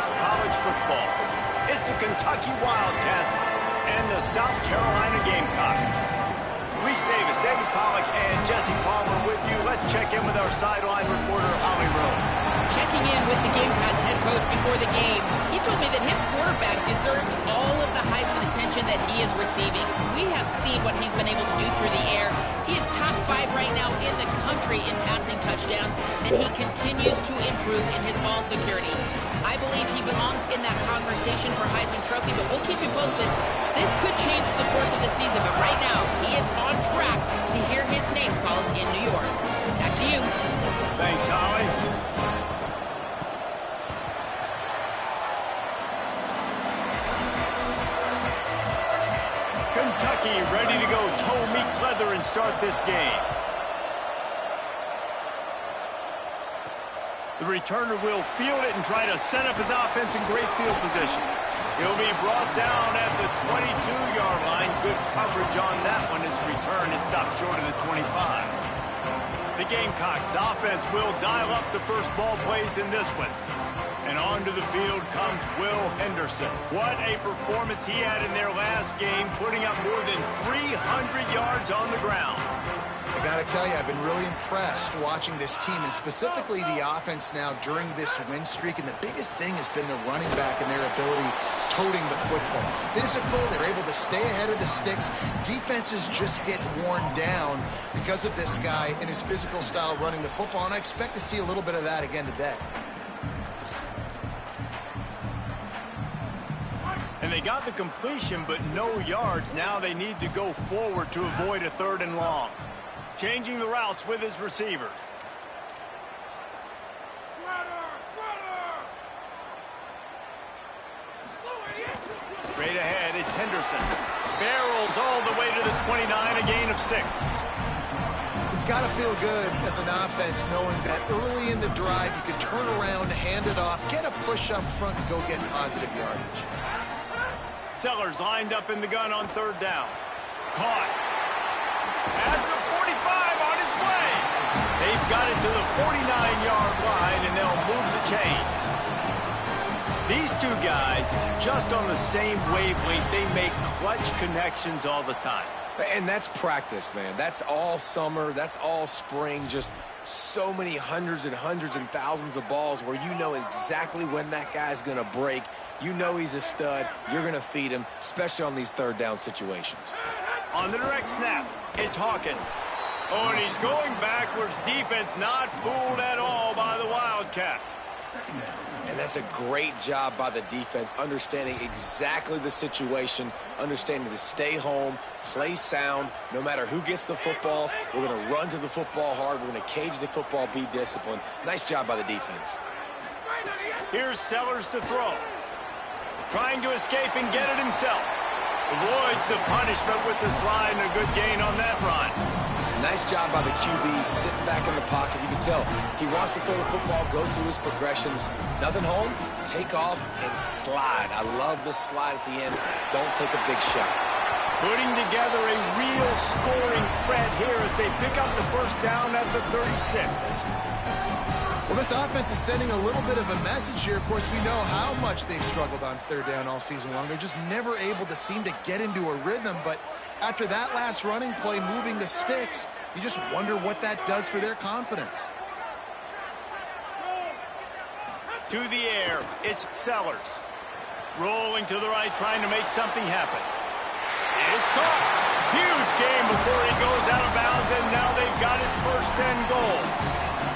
loves college football. It's the Kentucky Wildcats and the South Carolina Gamecocks. Reese Davis, David Pollack, and Jesse Palmer with you. Let's check in with our sideline reporter, Holly Rowe. Checking in with the Gamecocks head coach before the game, he told me that his quarterback deserves all of the Heisman attention that he is receiving. We have seen what he's been able to do through the air. He is top 5 right now in the country in passing touchdowns, and he continues to improve in his ball security. I believe he belongs in that conversation for Heisman Trophy, but we'll keep you posted. This could change the course of the season, but right now, he is on track to hear his name called in New York. Back to you. Thanks, Holly. Kentucky ready to go toe meets leather and start this game. The returner will field it and try to set up his offense in great field position. He'll be brought down at the 22-yard line. Good coverage on that one. His return is stopped short of the 25. The Gamecocks offense will dial up the first ball plays in this one. And onto the field comes Will Henderson. What a performance he had in their last game, putting up more than 300 yards on the ground. I got to tell you, I've been really impressed watching this team, and specifically the offense now during this win streak. And the biggest thing has been the running back and their ability toting the football. Physical, they're able to stay ahead of the sticks. Defenses just get worn down because of this guy and his physical style running the football, and I expect to see a little bit of that again today. And they got the completion, but no yards. Now they need to go forward to avoid a 3rd and long. Changing the routes with his receivers. Straight ahead, it's Henderson. Barrels all the way to the 29, a gain of 6. It's got to feel good as an offense knowing that early in the drive you can turn around, hand it off, get a push up front, and go get positive yardage. Sellers lined up in the gun on 3rd down. Caught. At the 45 on his way. They've got it to the 49-yard line, and they'll move the chains. These two guys, just on the same wavelength, they make clutch connections all the time. And that's practice, man. That's all summer. That's all spring. Just so many hundreds and thousands of balls where you know exactly when that guy's going to break. You know he's a stud. You're going to feed him, especially on these 3rd down situations. On the direct snap, it's Hawkins. Oh, and he's going backwards. Defense not fooled at all by the Wildcat. And that's a great job by the defense, understanding exactly the situation, understanding to stay home, play sound. No matter who gets the football, we're going to run to the football hard. We're going to cage the football, be disciplined. Nice job by the defense. Here's Sellers to throw. Trying to escape and get it himself. Avoids the punishment with the slide and a good gain on that run. Nice job by the QB, sitting back in the pocket. You can tell he wants to throw the football, go through his progressions. Nothing home, take off, and slide. I love the slide at the end. Don't take a big shot. Putting together a real scoring threat here as they pick up the 1st down at the 36. Well, this offense is sending a little bit of a message here. Of course, we know how much they've struggled on 3rd down all season long. They're just never able to seem to get into a rhythm. But after that last running play, moving the sticks, you just wonder what that does for their confidence. To the air, it's Sellers. Rolling to the right, trying to make something happen. It's caught. Huge game before he goes out of bounds, and now they've got his 1st and goal.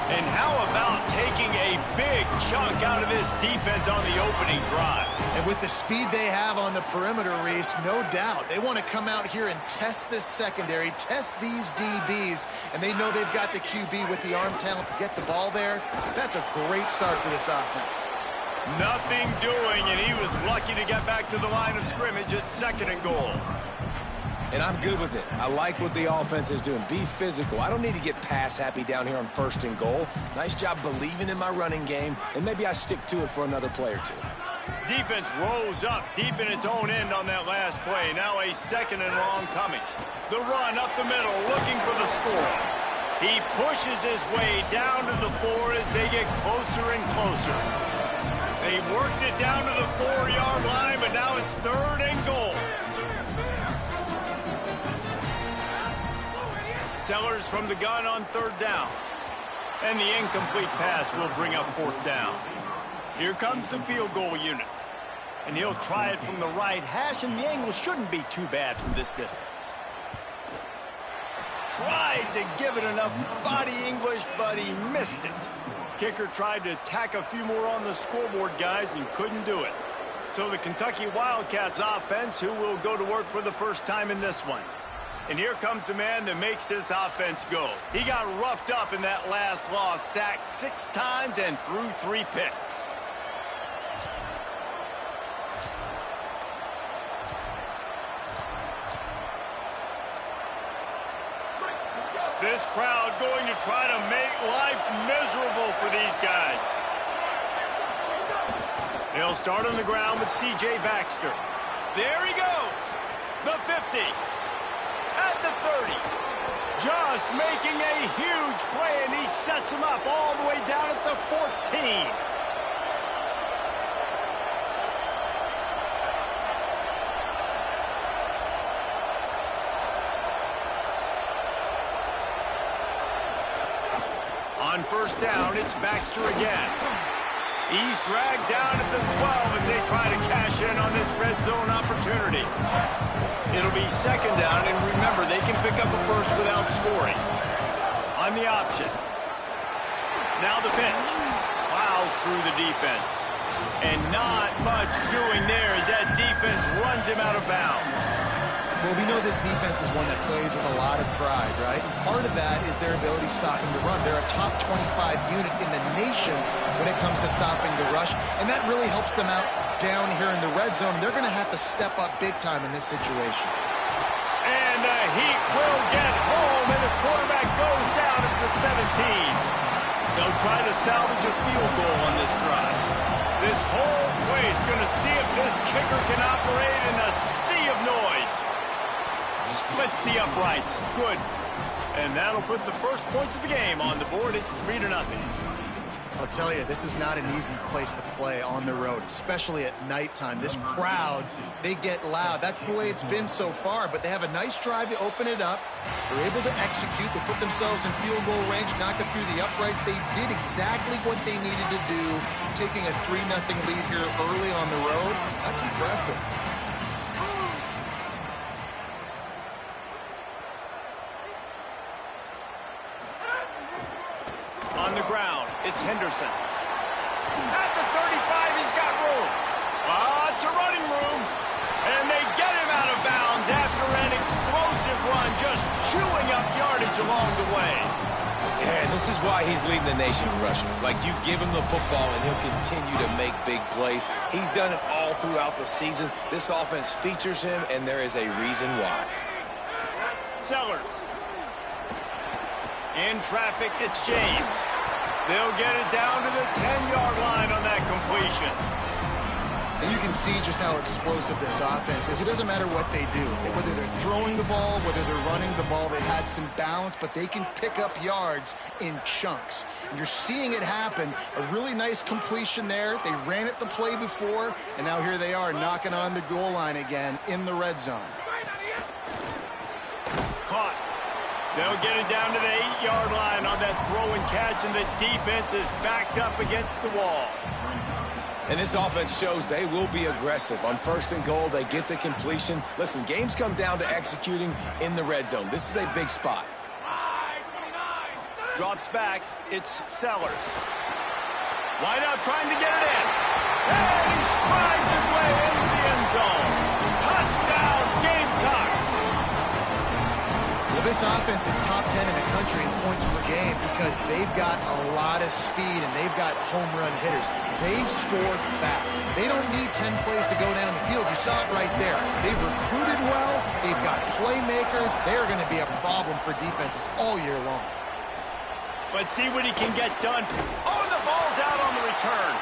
And how about taking a big chunk out of this defense on the opening drive? And with the speed they have on the perimeter, Reese, no doubt, they want to come out here and test this secondary, test these DBs, and they know they've got the QB with the arm talent to get the ball there. That's a great start for this offense. Nothing doing, and he was lucky to get back to the line of scrimmage at 2nd and goal. And I'm good with it. I like what the offense is doing. Be physical. I don't need to get pass happy down here on 1st and goal. Nice job believing in my running game, and maybe I stick to it for another play or 2. Defense rose up deep in its own end on that last play. Now a 2nd and long coming. The run up the middle, looking for the score. He pushes his way down to the 4 as they get closer and closer. They worked it down to the 4-yard line, but now it's 3rd and goal. Sellers from the gun on 3rd down. And the incomplete pass will bring up 4th down. Here comes the field goal unit. And he'll try it from the right hash, and the angle shouldn't be too bad from this distance. Tried to give it enough body English, but he missed it. Kicker tried to tack a few more on the scoreboard, guys, and couldn't do it. So the Kentucky Wildcats offense, who will go to work for the first time in this one. And here comes the man that makes this offense go. He got roughed up in that last loss, sacked 6 times and threw 3 picks. This crowd going to try to make life miserable for these guys. They'll start on the ground with C.J. Baxter. There he goes. The 50. At the 30. Just making a huge play, and he sets him up all the way down at the 14. On 1st down, it's Baxter again. He's dragged down at the 12 as they try to cash in on this red zone opportunity. It'll be 2nd down, and remember, they can pick up a first without scoring. On the option. Now the pitch. Plows through the defense. And not much doing there as that defense runs him out of bounds. Well, we know this defense is one that plays with a lot of pride, right? And part of that is their ability stopping the run. They're a top 25 unit in the nation when it comes to stopping the rush, and that really helps them out down here in the red zone. They're going to have to step up big time in this situation. And the Heat will get home, and the quarterback goes down at the 17. They'll try to salvage a field goal on this drive. This whole place going to see if this kicker can operate in a sea of noise. Splits the uprights. Good. And that'll put the first points of the game on the board. It's 3-0. I'll tell you, this is not an easy place to play on the road, especially at nighttime. This crowd, they get loud. That's the way it's been so far, but they have a nice drive to open it up. They're able to execute. They put themselves in field goal range, knock it through the uprights. They did exactly what they needed to do, taking a 3-0 lead here early on the road. That's impressive. On the ground, it's Henderson. At the 35, he's got room. Lots of running room. And they get him out of bounds after an explosive run, just chewing up yardage along the way. Yeah, and this is why he's leading the nation in rushing. Like, you give him the football, and he'll continue to make big plays. He's done it all throughout the season. This offense features him, and there is a reason why. Sellers. In traffic, it's James. They'll get it down to the 10-yard line on that completion. And you can see just how explosive this offense is. It doesn't matter what they do. Whether they're throwing the ball, whether they're running the ball, they had some balance, but they can pick up yards in chunks. And you're seeing it happen. A really nice completion there. They ran it the play before, and now here they are knocking on the goal line again in the red zone. Caught. They'll get it down to the 8-yard line on that throw and catch, and the defense is backed up against the wall. And this offense shows they will be aggressive. On 1st and goal, they get the completion. Listen, games come down to executing in the red zone. This is a big spot. Drops back. It's Sellers. Wide out trying to get it in. And he strides his way into the end zone. Touchdown, Gamecocks. Well, this offense is top 10 in the country in points per game because they've got a lot of speed and they've got home run hitters. They score fast. They don't need 10 plays to go down the field. You saw it right there. They've recruited well. They've got playmakers. They're going to be a problem for defenses all year long. But see what he can get done. Oh, and the ball's out on the return.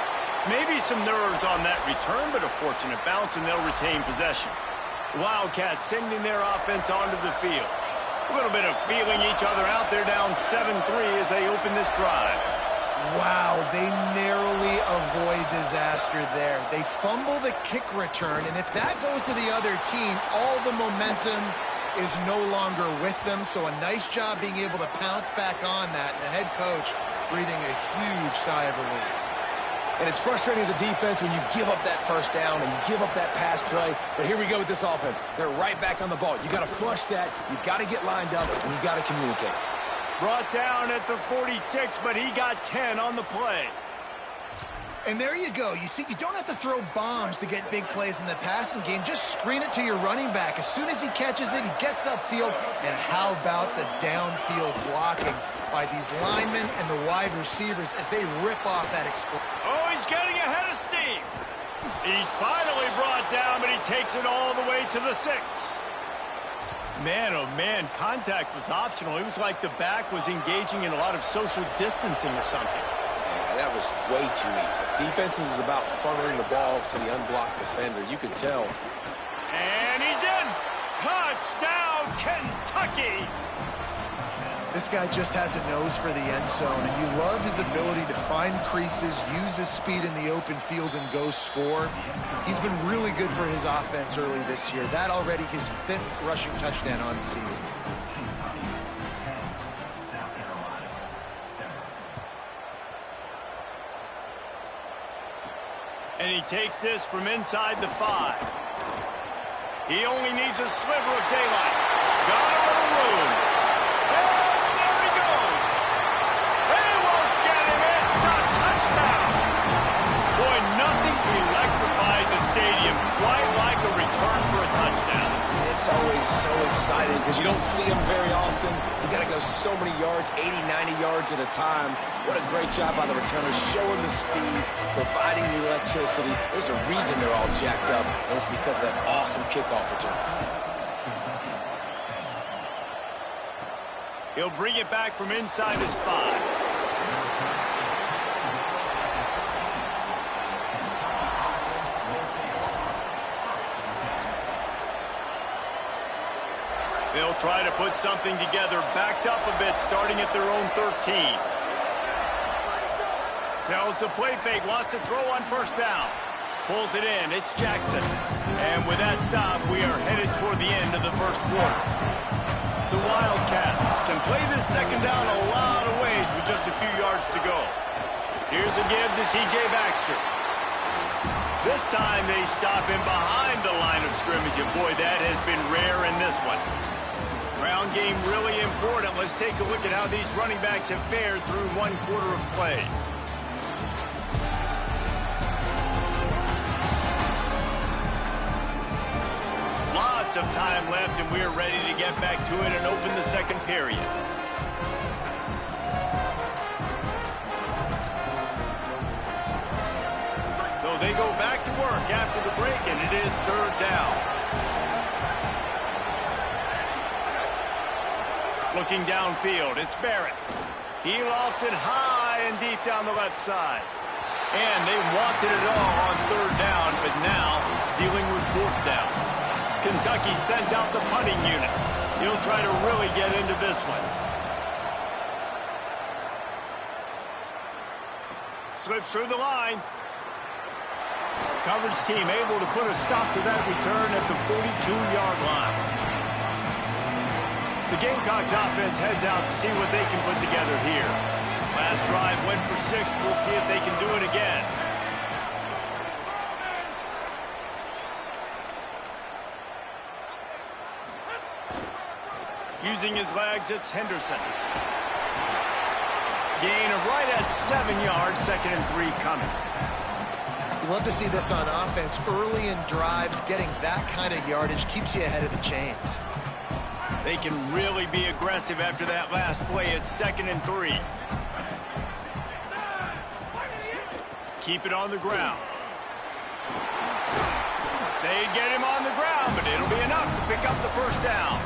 Maybe some nerves on that return, but a fortunate bounce, and they'll retain possession. Wildcats sending their offense onto the field. A little bit of feeling each other out. They're down 7-3 as they open this drive. Wow, they narrowly avoid disaster there. They fumble the kick return, and if that goes to the other team, all the momentum is no longer with them. So a nice job being able to pounce back on that, and the head coach breathing a huge sigh of relief. And it's frustrating as a defense when you give up that first down and you give up that pass play. But here we go with this offense. They're right back on the ball. You got to flush that. You got to get lined up, and you got to communicate. Brought down at the 46, but he got 10 on the play. And there you go. You see, you don't have to throw bombs to get big plays in the passing game. Just screen it to your running back. As soon as he catches it, he gets upfield. And how about the downfield blocking by these linemen and the wide receivers as they rip off that explosion. Oh, he's getting ahead of steam. He's finally brought down, but he takes it all the way to the 6. Man, oh man, contact was optional. It was like the back was engaging in a lot of social distancing or something. That was way too easy. Defense is about funneling the ball to the unblocked defender. You could tell. And he's in. Touchdown, Kentucky. This guy just has a nose for the end zone, and you love his ability to find creases, use his speed in the open field, and go score. He's been really good for his offense early this year. That already his 5th rushing touchdown on the season. And he takes this from inside the 5. He only needs a sliver of daylight. Got a little room. And there he goes. They won't get him. It's a touchdown. Boy, nothing electrifies a stadium quite like a return for a touchdown. It's always so exciting because you don't see them very often. You got to go so many yards, 80, 90 yards at a time. What a great job by the returners, showing the speed, providing the electricity. There's a reason they're all jacked up, and it's because of that awesome kickoff return. He'll bring it back from inside his 5. They'll try to put something together, backed up a bit, starting at their own 13. Tells the play fake, wants to throw on first down. Pulls it in, it's Jackson. And with that stop, we are headed toward the end of the first quarter. The Wildcats can play this second down a lot of ways with just a few yards to go. Here's a give to C.J. Baxter. This time they stop him behind the line of scrimmage, and boy, that has been rare in this one. Ground game really important. Let's take a look at how these running backs have fared through 1 quarter of play. Lots of time left, and we're ready to get back to it and open the second period. So they go back to work after the break, and it is 3rd down. Looking downfield, it's Barrett. He lofts it high and deep down the left side. And they wanted it all on 3rd down, but now dealing with 4th down. Kentucky sends out the punting unit. He'll try to really get into this one. Slips through the line. Coverage team able to put a stop to that return at the 42-yard line. The Gamecocks offense heads out to see what they can put together here. Last drive went for 6. We'll see if they can do it again. Using his legs, it's Henderson. Gain of right at 7 yards, 2nd and 3 coming. You love to see this on offense. Early in drives, getting that kind of yardage keeps you ahead of the chains. They can really be aggressive after that last play. It's 2nd and 3. Keep it on the ground. They get him on the ground, but it'll be enough to pick up the first down.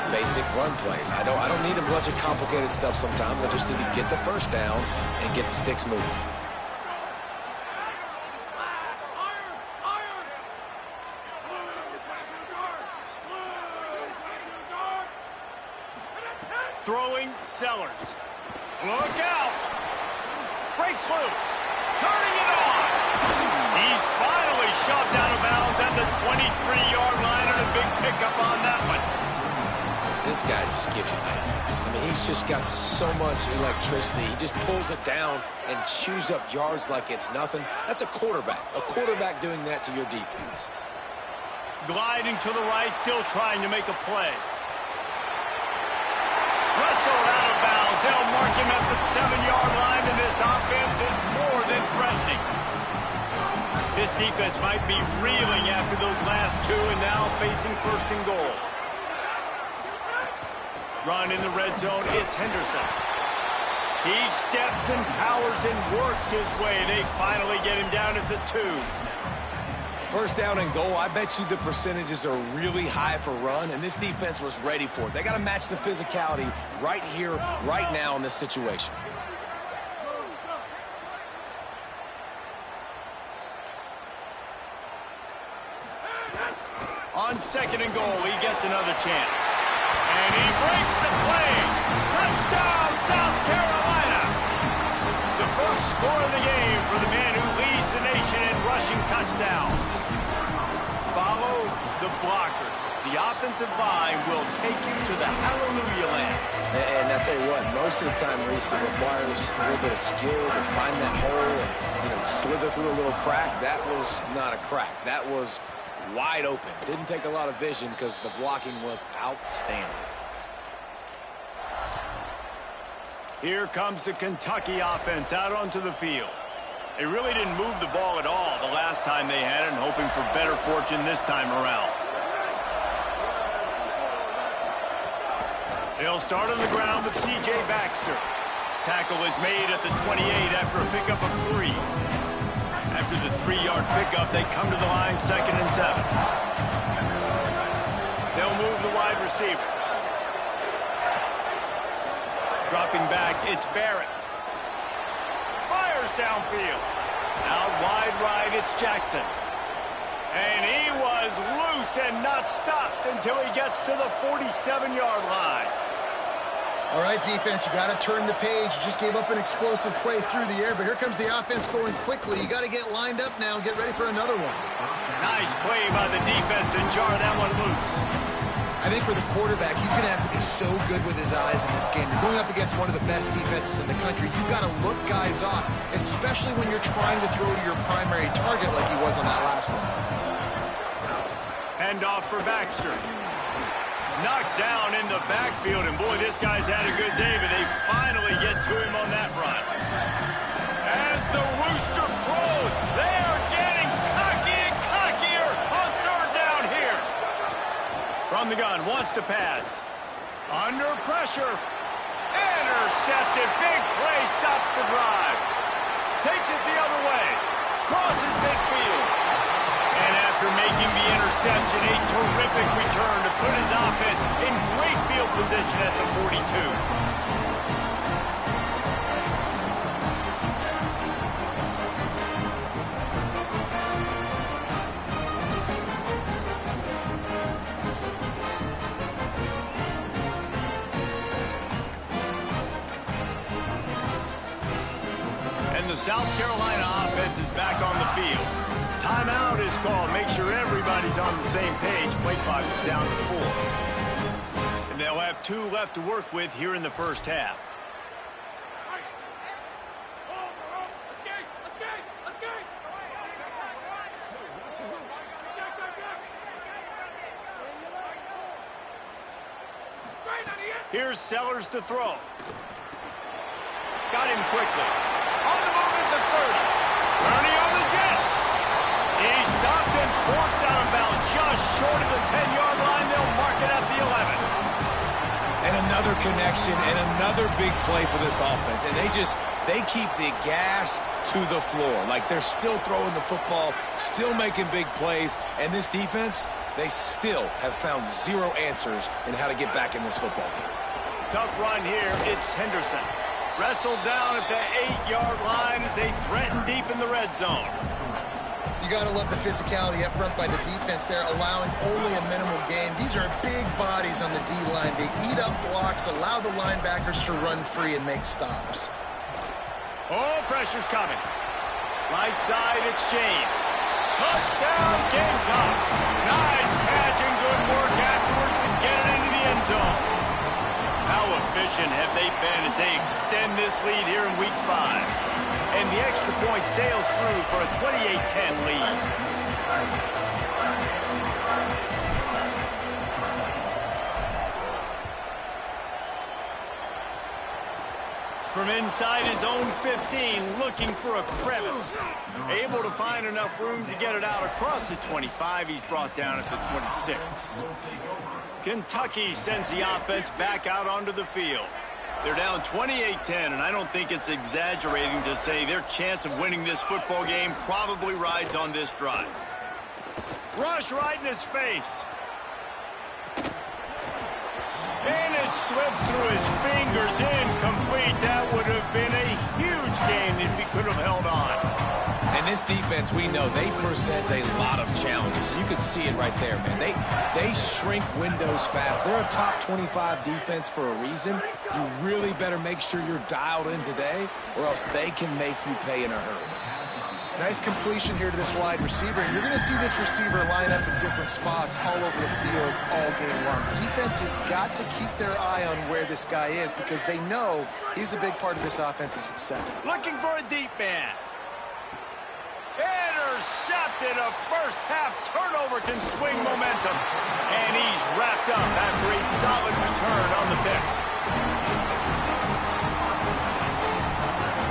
Basic run plays. I don't need a bunch of complicated stuff sometimes. I just need to get the first down and get the sticks moving. Throwing Sellers. Look out! breaks loose. Turning it on. He's finally shoved out of bounds at the 23-yard line, and a big pickup on that one. This guy just gives you nightmares. I mean, he's just got so much electricity. He just pulls it down and chews up yards like it's nothing. That's a quarterback. A quarterback doing that to your defense. Gliding to the right, still trying to make a play. Wrestled out of bounds. They'll mark him at the 7-yard line, and this offense is more than threatening. This defense might be reeling after those last two and now facing first and goal. Run in the red zone, it's Henderson. He steps and powers and works his way. They finally get him down at the 2. First down and goal, I bet you the percentages are really high for run, and this defense was ready for it. They got to match the physicality right here, right now in this situation. On second and goal, he gets another chance. And he breaks the play. Touchdown, South Carolina. The first score of the game for the man who leads the nation in rushing touchdowns. Follow the blockers. The offensive line will take you to the hallelujah land. And I tell you what, most of the time, Reese, it requires a little bit of skill to find that hole and slither through a little crack. That was not a crack. That was wide open. Didn't take a lot of vision because the blocking was outstanding. Here comes the Kentucky offense out onto the field. They really didn't move the ball at all the last time they had it, and hoping for better fortune this time around. They'll start on the ground with C.J. Baxter. Tackle is made at the 28 after a pickup of 3. After the 3-yard pickup, they come to the line, 2nd and 7. They'll move the wide receiver. Dropping back, it's Barrett. Fires downfield. Out wide right, it's Jackson. And he was loose and not stopped until he gets to the 47-yard line. All right, defense, you got to turn the page. You just gave up an explosive play through the air, but here comes the offense going quickly. You got to get lined up now and get ready for another one. Nice play by the defense to jar that one loose. I think for the quarterback, he's going to have to be so good with his eyes in this game. You're going up against one of the best defenses in the country. You've got to look guys off, especially when you're trying to throw to your primary target like he was on that last one. Hand off for Baxter. Knocked down in the backfield, and boy, this guy's had a good day, but they finally get to him on that run. As the rooster crows, they are getting cocky and cockier on 3rd down here. From the gun, wants to pass. Under pressure. Intercepted. Big play, stops the drive. Takes it the other way. Crosses midfield. And after making the interception, a terrific return to put his offense in great field position at the 42. And the South Carolina offense is back on the field. Timeout is called. Make sure everybody's on the same page. Play clock is down to 4. And they'll have 2 left to work with here in the first half. Here's Sellers to throw. Got him quickly. On the move at the 30. Turning on the Jets. He stopped and forced out of bounds just short of the 10-yard line. They'll mark it at the 11. And another connection and another big play for this offense. And they keep the gas to the floor. Like they're still throwing the football, still making big plays. And this defense, they still have found 0 answers in how to get back in this football game. Tough run here. It's Henderson. Wrestled down at the 8-yard line as they threaten deep in the red zone. You got to love the physicality up front by the defense there, allowing only a minimal gain. These are big bodies on the D-line. They eat up blocks, allow the linebackers to run free and make stops. Oh, pressure's coming. Right side, it's James. Touchdown, Gamecocks. Nice catch and good work afterwards to get it into the end zone. How efficient have they been as they extend this lead here in Week 5? And the extra point sails through for a 28-10 lead. From inside his own 15, looking for a crevice. Able to find enough room to get it out across the 25. He's brought down at the 26. Kentucky sends the offense back out onto the field. They're down 28-10, and I don't think it's exaggerating to say their chance of winning this football game probably rides on this drive. Rush right in his face. And it slips through his fingers, incomplete. That would have been a huge gain if he could have held on. And this defense, we know, they present a lot of challenges. You can see it right there, man. They shrink windows fast. They're a top 25 defense for a reason. You really better make sure you're dialed in today, or else they can make you pay in a hurry. Nice completion here to this wide receiver. You're going to see this receiver line up in different spots all over the field all game long. Defense has got to keep their eye on where this guy is because they know he's a big part of this offense's success. Looking for a deep man. Intercepted. A first half turnover can swing momentum. And he's wrapped up after a solid return on the pick.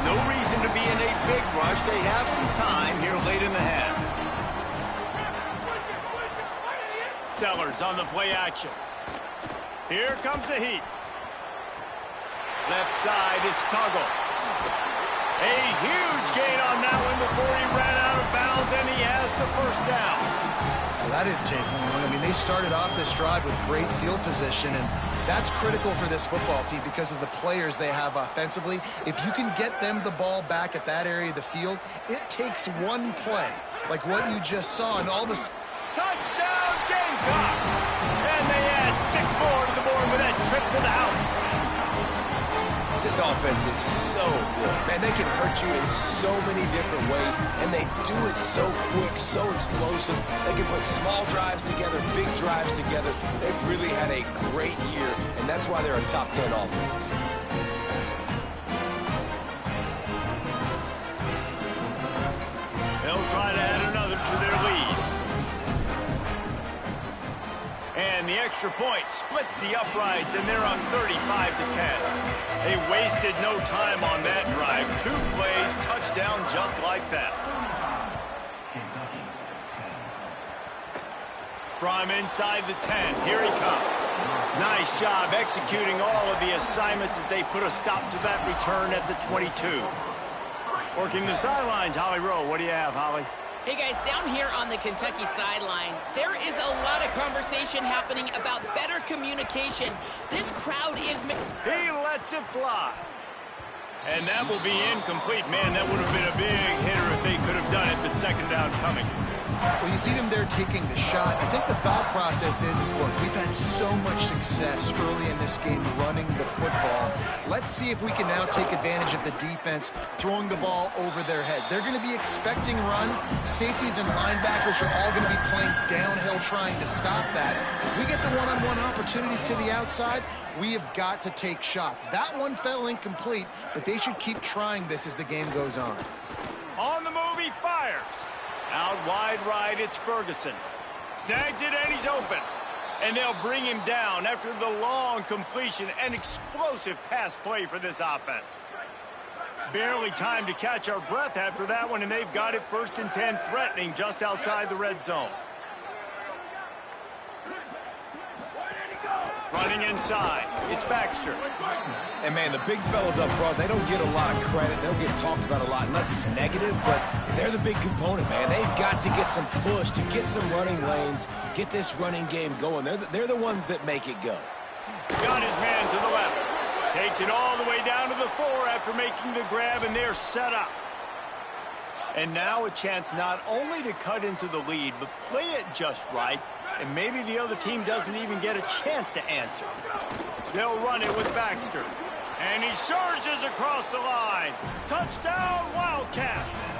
No reason to be in a big rush. They have some time here late in the half. Sellers on the play action. Here comes the heat. Left side, it's Tuggle. A huge gain on that one before he ran out of bounds, and he has the first down. Well, that didn't take long. I mean, they started off this drive with great field position, and that's critical for this football team because of the players they have offensively. If you can get them the ball back at that area of the field, it takes one play, like what you just saw, and all of a sudden... Touchdown, Gamecocks! And they add 6 more to the board with that trip to the house. This offense is so good. Man, they can hurt you in so many different ways, and they do it so quick, so explosive. They can put small drives together, big drives together. They've really had a great year, and that's why they're a top 10 offense. They'll try to add another to their lead. And the extra point splits the uprights, and they're on 35-10. They wasted no time on that drive. 2 plays, touchdown just like that. From inside the 10, here he comes. Nice job executing all of the assignments as they put a stop to that return at the 22. Working the sidelines, Holly Rowe. What do you have, Holly? Hey guys, down here on the Kentucky sideline, there is a lot of conversation happening about better communication. This crowd is... He lets it fly. And that will be incomplete. Man, that would have been a big hitter if they could have done it, but second down coming. Well, you see them there taking the shot. I think the thought process is look, we've had so much success early in this game running the football. Let's see if we can now take advantage of the defense throwing the ball over their head. They're going to be expecting run. Safeties and linebackers are all going to be playing downhill trying to stop that. If we get the one-on-one opportunities to the outside, we have got to take shots. That one fell incomplete, but they should keep trying this as the game goes on. On the move, he fires. Out wide right, it's Ferguson. Snags it, and he's open. And they'll bring him down after the long completion. An explosive pass play for this offense. Barely time to catch our breath after that one, and they've got it 1st and 10, threatening just outside the red zone. Running inside, it's Baxter. And, man, the big fellas up front, they don't get a lot of credit. They don't get talked about a lot unless it's negative, but they're the big component, man. They've got to get some push, to get some running lanes, get this running game going. They're the ones that make it go. Got his man to the left. Takes it all the way down to the 4 after making the grab, and they're set up. And now a chance not only to cut into the lead, but play it just right, and maybe the other team doesn't even get a chance to answer. They'll run it with Baxter. And he surges across the line. Touchdown, Wildcats.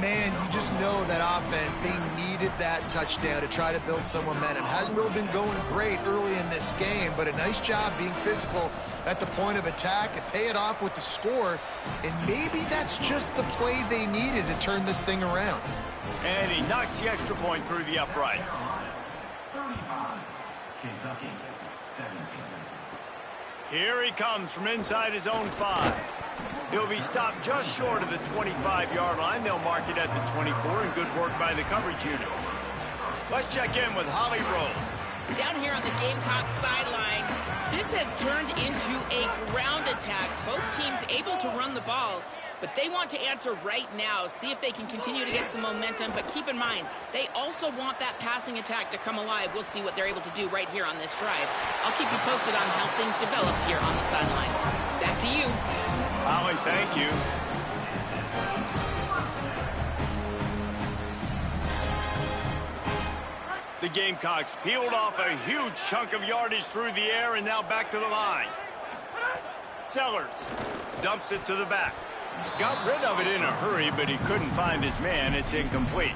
Man, you just know that offense, they needed that touchdown to try to build some momentum. Hasn't really been going great early in this game, but a nice job being physical at the point of attack and pay it off with the score. And maybe that's just the play they needed to turn this thing around. And he knocks the extra point through the uprights. 35, Kentucky, 17. Here he comes from inside his own 5. He'll be stopped just short of the 25-yard line. They'll mark it at the 24, and good work by the coverage unit. Let's check in with Holly Rowe. Down here on the Gamecocks sideline, this has turned into a ground attack. Both teams able to run the ball, but they want to answer right now, see if they can continue to get some momentum. But keep in mind, they also want that passing attack to come alive. We'll see what they're able to do right here on this drive. I'll keep you posted on how things develop here on the sideline. Back to you. Holly, thank you. The Gamecocks peeled off a huge chunk of yardage through the air and now back to the line. Sellers dumps it to the back. Got rid of it in a hurry, but he couldn't find his man. It's incomplete.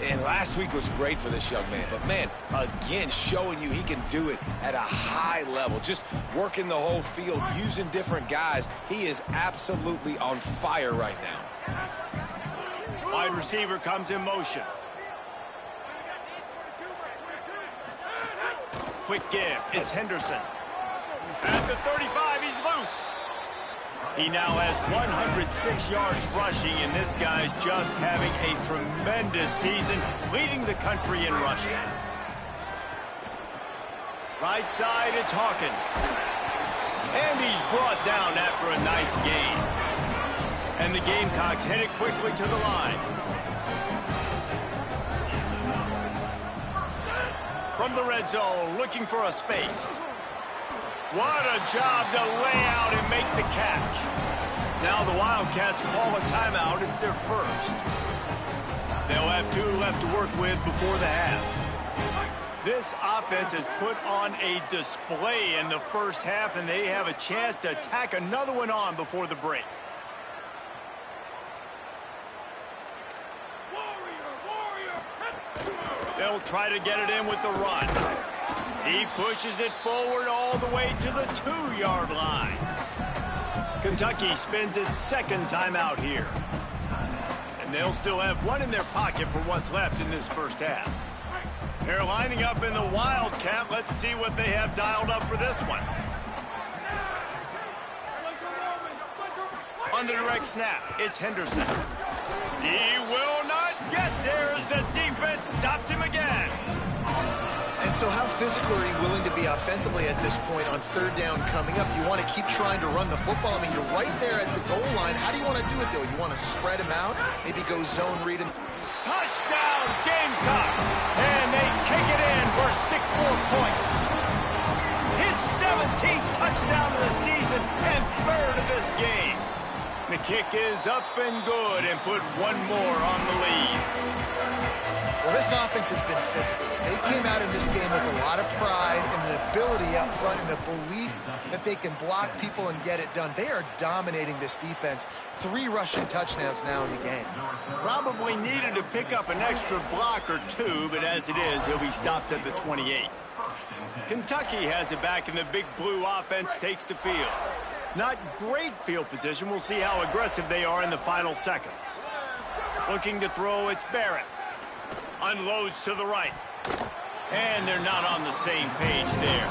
And last week was great for this young man. But, man, again, showing you he can do it at a high level. Just working the whole field, using different guys. He is absolutely on fire right now. Wide receiver comes in motion. Quick give. It's Henderson. At the 35, he's loose. He now has 106 yards rushing, and this guy's just having a tremendous season, leading the country in rushing. Right side, it's Hawkins. And he's brought down after a nice gain. And the Gamecocks headed quickly to the line. From the red zone, looking for a space. What a job to lay out and make the catch. Now the Wildcats call a timeout. It's their first. They'll have 2 left to work with before the half. This offense has put on a display in the first half, and they have a chance to tack another one on before the break. They'll try to get it in with the run. He pushes it forward all the way to the 2-yard line. Kentucky spends its second timeout here. And they'll still have one in their pocket for what's left in this first half. They're lining up in the Wildcat. Let's see what they have dialed up for this one. On the direct snap, it's Henderson. He will not get there as the defense stops him again. And so how physical are you willing to be offensively at this point on third down coming up? Do you want to keep trying to run the football? I mean, you're right there at the goal line. How do you want to do it, though? You want to spread him out? Maybe go zone read him? Touchdown, Gamecocks! And they take it in for 6 more points. His 17th touchdown of the season and 3rd of this game. The kick is up and good and put 1 more on the lead. Well, this offense has been physical. They came out in this game with a lot of pride and the ability up front and the belief that they can block people and get it done. They are dominating this defense. 3 rushing touchdowns now in the game. Probably needed to pick up an extra block or 2, but as it is, he'll be stopped at the 28. Kentucky has it back, and the big blue offense takes the field. Not great field position. We'll see how aggressive they are in the final seconds. Looking to throw, it's Barrett. Unloads to the right. And they're not on the same page there.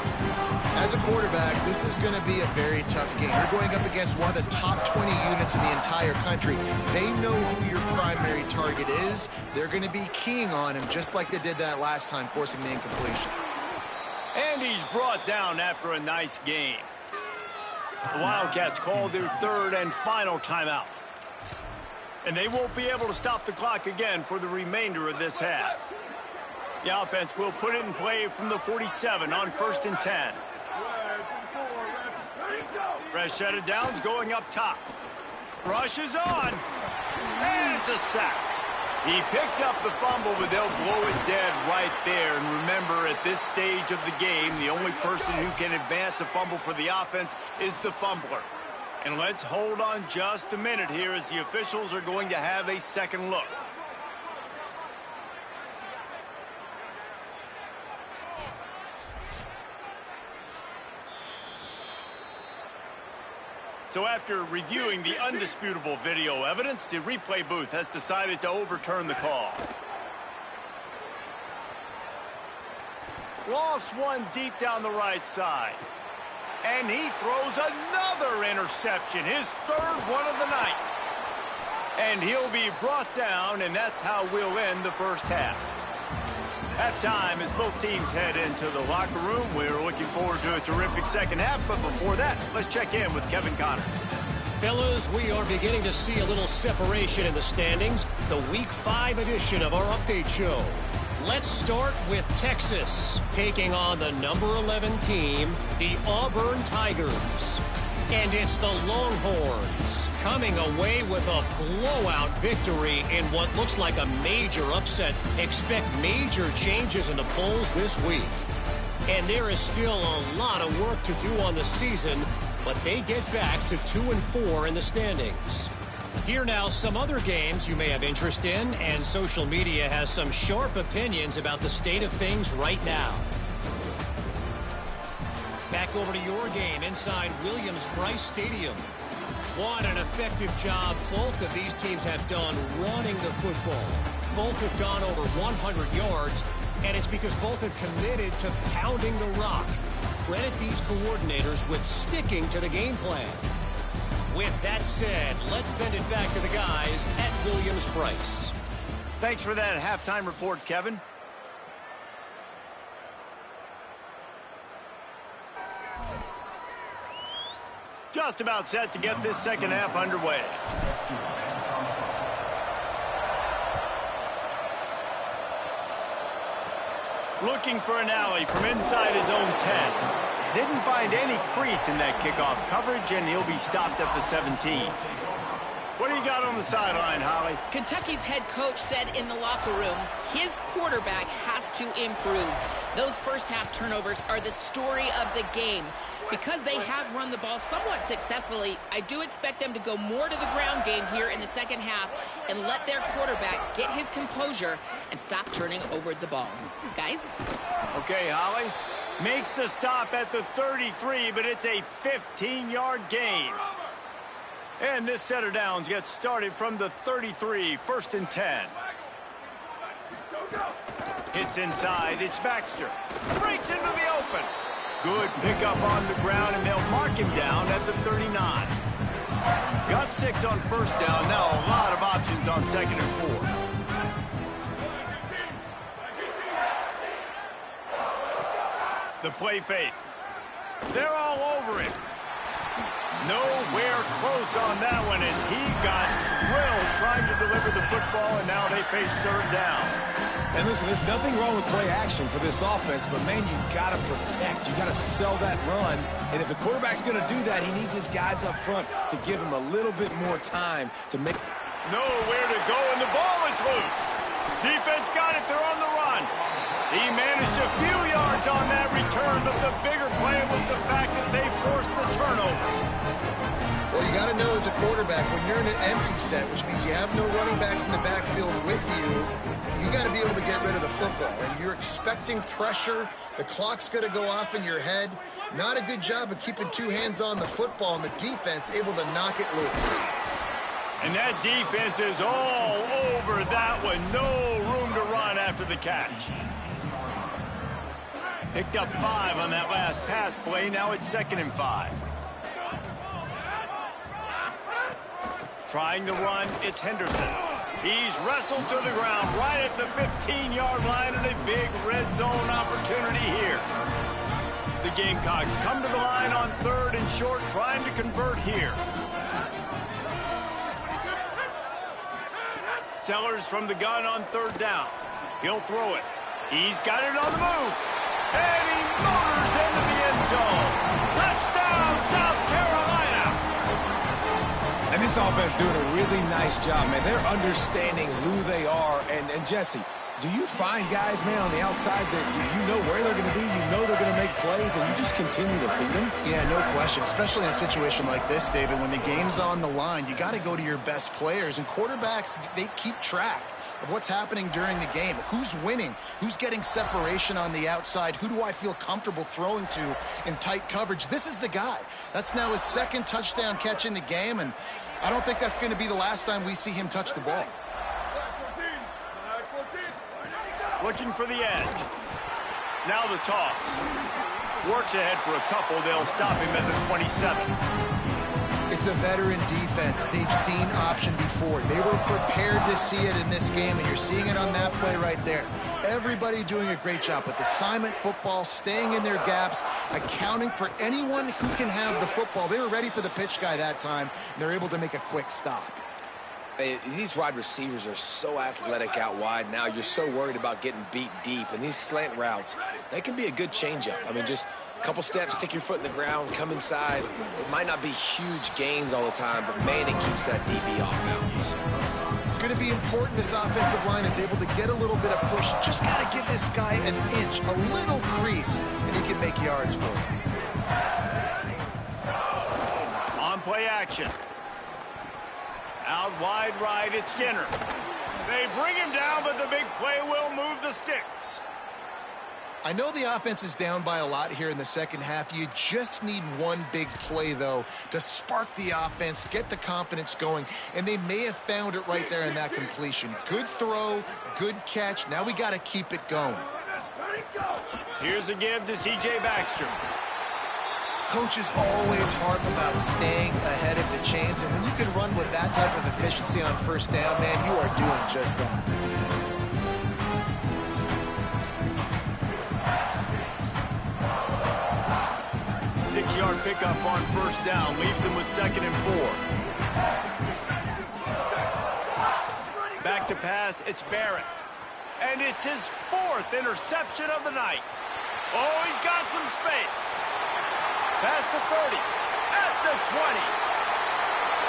As a quarterback, this is going to be a very tough game. You're going up against one of the top 20 units in the entire country. They know who your primary target is. They're going to be keying on him just like they did that last time, forcing the incompletion. And he's brought down after a nice game. The Wildcats call their 3rd and final timeout. And they won't be able to stop the clock again for the remainder of this half. The offense will put it in play from the 47 on 1st and 10. Fresh set of downs going up top. Rush is on. And it's a sack. He picks up the fumble, but they'll blow it dead right there. And remember, at this stage of the game, the only person who can advance a fumble for the offense is the fumbler. And let's hold on just a minute here as the officials are going to have a second look. So after reviewing the undisputable video evidence, the replay booth has decided to overturn the call. Lofts one deep down the right side. And he throws another interception, his third one of the night. And he'll be brought down, and that's how we'll end the first half. Halftime as both teams head into the locker room. We're looking forward to a terrific second half, but before that, let's check in with Kevin Connors. Fellas, we are beginning to see a little separation in the standings. The Week 5 edition of our update show. Let's start with Texas, taking on the number 11 team, the Auburn Tigers. And it's the Longhorns coming away with a blowout victory in what looks like a major upset. Expect major changes in the polls this week. And there is still a lot of work to do on the season, but they get back to 2-4 in the standings. Here now, some other games you may have interest in, and social media has some sharp opinions about the state of things right now. Back over to your game inside Williams-Brice Stadium. What an effective job both of these teams have done running the football. Both have gone over 100 yards, and it's because both have committed to pounding the rock. Credit these coordinators with sticking to the game plan. With that said, let's send it back to the guys at Williams-Brice. Thanks for that halftime report, Kevin. Just about set to get this second half underway. Looking for an alley from inside his own 10. Didn't find any crease in that kickoff coverage, and he'll be stopped at the 17. What do you got on the sideline, Holly? Kentucky's head coach said in the locker room his quarterback has to improve. Those first half turnovers are the story of the game. Because they have run the ball somewhat successfully, I do expect them to go more to the ground game here in the second half and let their quarterback get his composure and stop turning over the ball. Guys? Okay, Holly. Makes the stop at the 33, but it's a 15-yard gain. And this set of downs gets started from the 33, 1st and 10. It's inside, it's Baxter. Breaks into the open. Good pickup on the ground, and they'll mark him down at the 39. Got 6 on first down, now a lot of options on 2nd and 4. The play fake. They're all over him. Nowhere close on that one as he got drilled trying to deliver the football, and now they face 3rd down. And listen, there's nothing wrong with play action for this offense, but man, you got to protect. You got to sell that run. And if the quarterback's going to do that, he needs his guys up front to give him a little bit more time to make. Nowhere to go, and the ball is loose. Defense got it. They're on the run. He managed a few yards on that return, but the bigger play was the fact that they forced the turnover. Well, you got to know as a quarterback, when you're in an empty set, which means you have no running backs in the backfield with you, you got to be able to get rid of the football. And you're expecting pressure. The clock's going to go off in your head. Not a good job of keeping 2 hands on the football, and the defense able to knock it loose. And that defense is all over that one. No room to run after the catch. Picked up 5 on that last pass play. Now it's 2nd and 5. Trying to run, it's Henderson. He's wrestled to the ground right at the 15-yard line, and a big red zone opportunity here. The Gamecocks come to the line on 3rd and short, trying to convert here. Sellers from the gun on 3rd down. He'll throw it. He's got it on the move. And he motors into the end zone. Touchdown, South Carolina. And this This offense doing a really nice job, man. They're understanding who they are. And Jesse, do you find guys, man, on the outside that you know where they're going to be, you know they're going to make plays, and you just continue to feed them? Yeah, no question, especially in a situation like this, David. When the game's on the line, you got to go to your best players. And quarterbacks, they keep track of what's happening during the game. Who's winning? Who's getting separation on the outside? Who do I feel comfortable throwing to in tight coverage? This is the guy. That's now his second touchdown catch in the game, and I don't think that's going to be the last time we see him touch the ball. Looking for the edge. Now the toss. Works ahead for a couple. They'll stop him at the 27. It's a veteran defense. They've seen option before. They were prepared to see it in this game, and you're seeing it on that play right there. Everybody doing a great job with assignment football, staying in their gaps, accounting for anyone who can have the football. They were ready for the pitch guy that time, and they're able to make a quick stop. These wide receivers are so athletic out wide now. You're so worried about getting beat deep. And these slant routes, they can be a good changeup. I mean, just a couple steps, stick your foot in the ground, come inside. It might not be huge gains all the time, but, man, it keeps that DB off balance. It's going to be important this offensive line is able to get a little bit of push. Just got to give this guy an inch, a little crease, and he can make yards for him. On play action. Out wide right, it's Skinner. They bring him down, but the big play will move the sticks. I know the offense is down by a lot here in the second half. You just need one big play, though, to spark the offense, get the confidence going, and they may have found it right there in that completion. Good throw, good catch. Now we got to keep it going. Here's a give to C.J. Baxter. Coaches always harp about staying ahead of the chains, and when you can run with that type of efficiency on first down, man, you are doing just that. 6-yard pickup on first down, leaves them with 2nd and 4. Back to pass, it's Barrett. And it's his 4th interception of the night. Oh, he's got some space. Past the 30, at the 20.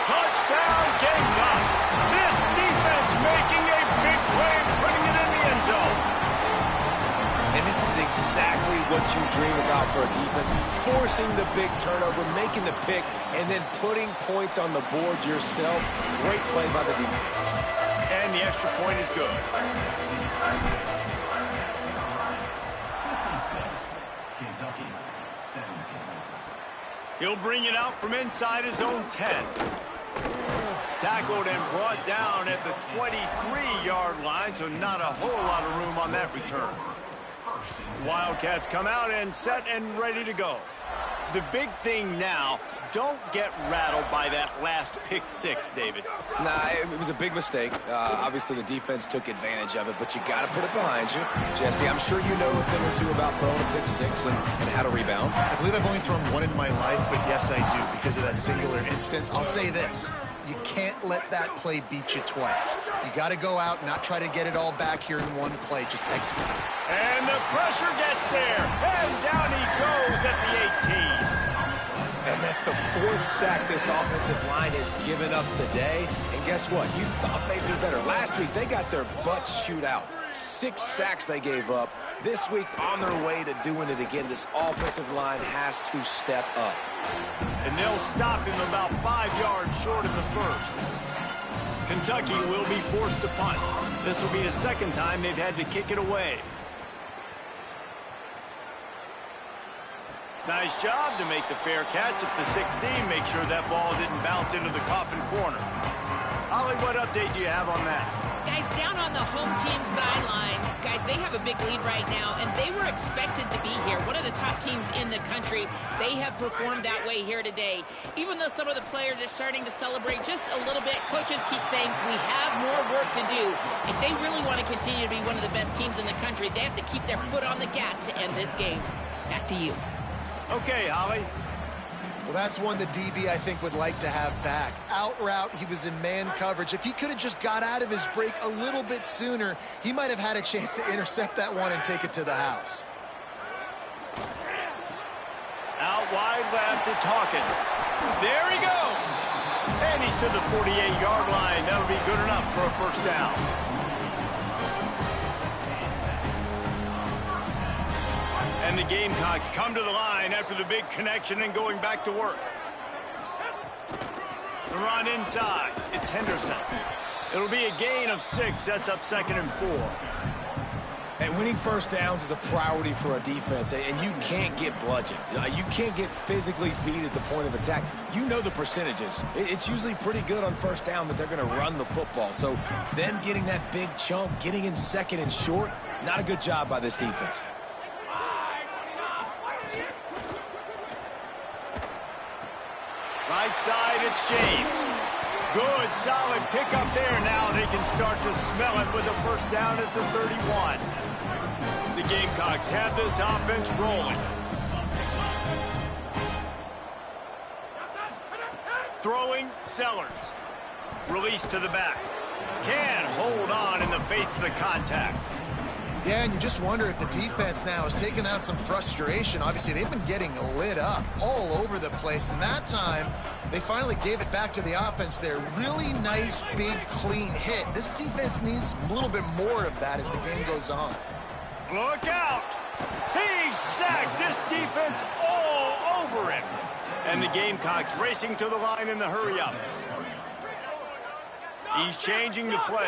Touchdown, Gamecocks. This defense making a big play and putting it in the end zone. And this is exactly what you dream about for a defense. Forcing the big turnover, making the pick, and then putting points on the board yourself. Great play by the defense. And the extra point is good. Kentucky, 17. He'll bring it out from inside his own 10. Tackled and brought down at the 23-yard line, so not a whole lot of room on that return. Wildcats come out and set and ready to go. The big thing now, don't get rattled by that last pick 6, David. Nah, it was a big mistake. Obviously, the defense took advantage of it, but you got to put it behind you. Jesse, I'm sure you know a thing or two about throwing a pick 6 and how to rebound. I believe I've only thrown one in my life, but yes, I do, because of that singular instance. I'll say this. You can't let that play beat you twice. You got to go out and not try to get it all back here in one play. Just execute. And the pressure gets there. And down he goes at the 18. And that's the 4th sack this offensive line has given up today. And guess what? You thought they'd be better. Last week, they got their butts chewed out. 6 sacks they gave up. This week, on their way to doing it again, this offensive line has to step up. And they'll stop him about 5 yards short of the first. Kentucky will be forced to punt. This will be the 2nd time they've had to kick it away. Nice job to make the fair catch at the 16. Make sure that ball didn't bounce into the coffin corner. Holly, what update do you have on that? Guys, down on the home team sideline, guys, they have a big lead right now, and they were expected to be here. One of the top teams in the country. They have performed that way here today. Even though some of the players are starting to celebrate just a little bit, coaches keep saying, we have more work to do. If they really want to continue to be one of the best teams in the country, they have to keep their foot on the gas to end this game. Back to you. Okay, Holly. Well, that's one the DB, I think, would like to have back. Out route, he was in man coverage. If he could have just got out of his break a little bit sooner, he might have had a chance to intercept that one and take it to the house. Out wide left, it's Hawkins. There he goes. And he's to the 48-yard line. That'll be good enough for a first down. And the Gamecocks come to the line after the big connection and going back to work. The run inside. It's Henderson. It'll be a gain of 6. Sets up 2nd and 4. And winning first downs is a priority for a defense, and you can't get bludgeoned. You can't get physically beat at the point of attack. You know the percentages. It's usually pretty good on first down that they're going to run the football. So them getting that big chunk, getting in 2nd and short, not a good job by this defense. Right side, it's James. Good, solid pickup there. Now they can start to smell it with a first down at the 31. The Gamecocks have this offense rolling. Throwing, Sellers. Release to the back. Can hold on in the face of the contact. Yeah, and you just wonder if the defense now has taken out some frustration. Obviously, they've been getting lit up all over the place. And that time, they finally gave it back to the offense there. Really nice, big, clean hit. This defense needs a little bit more of that as the game goes on. Look out! He's sacked! This defense all over him. And the Gamecocks racing to the line in the hurry-up. He's changing the play.